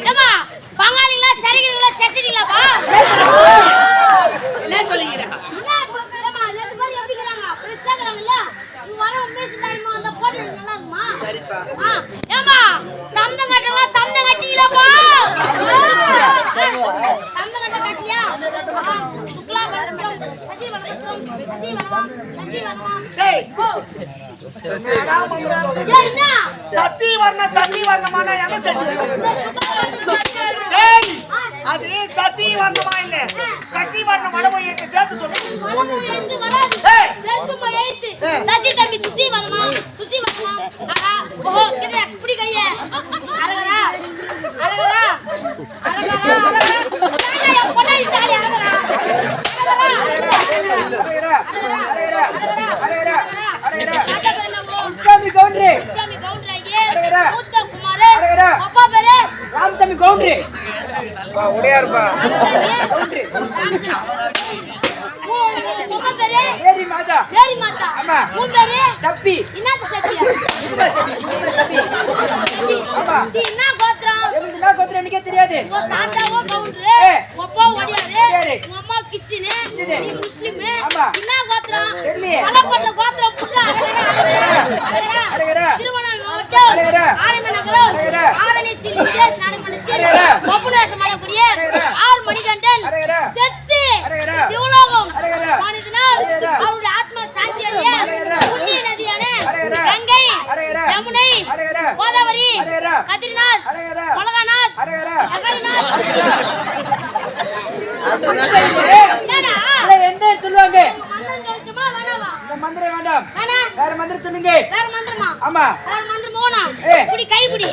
ஏமா பங்காளிங்களா சரிங்களா செச்சிட்டீங்களாப்பா? என்ன சொல்லிக்கிறா? என்ன ஏமா ரெண்டு பேரும் எப்படி இருக்கறாங்க? ஃப்ரெஷ்ஷா இருக்கறாங்கல்ல? நீ வர உமேஷ் தாடிமா அந்த போட்டு நல்லா இருக்குமா? சரிப்பா. ஏமா சம்தம் கட்டறவங்க சம்தம் கட்டிங்களாப்பா? சம்தம் கட்ட கட்டியா? சுக்லா வளர்த்தோம் சசி வளர்த்தோம் சசி வளமா டேய் என்னடா மந்திரம் சொல்ற? ஏய் என்ன சசி வர்ணமான என்ன சசி வர்ணம்? டேய் அது சசி வர்ணமா இல்ல சசி வர்ணம் மடமோ ஏத்து சேர்த்து சொல்லு. மடமோ ஏத்து வராது. ரெண்டுமா ஏத்து. சசி தம்பி சுசி வர்மா. ஆஹா ஓ கிட்ட புடி கைய. அரகரா. ஏய் பொண்ணாடி தாலி அரகரா. சாமி கவுண்டரே மூத்த குமாரே அப்பா பேரு ராமசாமி கவுண்டரே பா உடையார்பா கவுண்டரே அப்பா பேரு ஏரி மாதா ஆமா உன் பேரு தப்பி என்னது சத்தியா ஆமா நீ என்ன கோத்ரம் எப்படி நான் கோத்ரம் எனக்கே தெரியாது உன் தாத்தாவோ கவுண்டரே அப்பா ஒடியாரே உன் அம்மா கிறிஸ்டினே நீ முஸ்லிமே ஆமா என்ன கோத்ரம் தெரியல பலப்பட்ட கோத்ரம் புள்ள அரகரா திருவண்ணாமலை மாவட்டம் ஆரம்ப நகரம் ஆவணி ஸ்ரீ விஜய் நாடகமன்றத்தில் பப்புலேச மலைக்குடிய ஆர் மணிகண்டன் செத்து சிவலோகம் போனதினால் அவருடைய ஆத்மா சாந்தி அடைய புண்ணிய நதியான கங்கை யமுனை கோதாவரி கதிரிநாத் மலகாநாத் அகரிநாத் என்னடா என்ன சொல்லுவாங்க மந்திரம் சொல்லுமா வேணாவா இந்த மந்திரம் வேண்டாம் வேணா வேற மந்திரம் சொல்லுங்க வேற மந்திரமா ஆமா வேற மந்திரம் போனா புடி கை புடி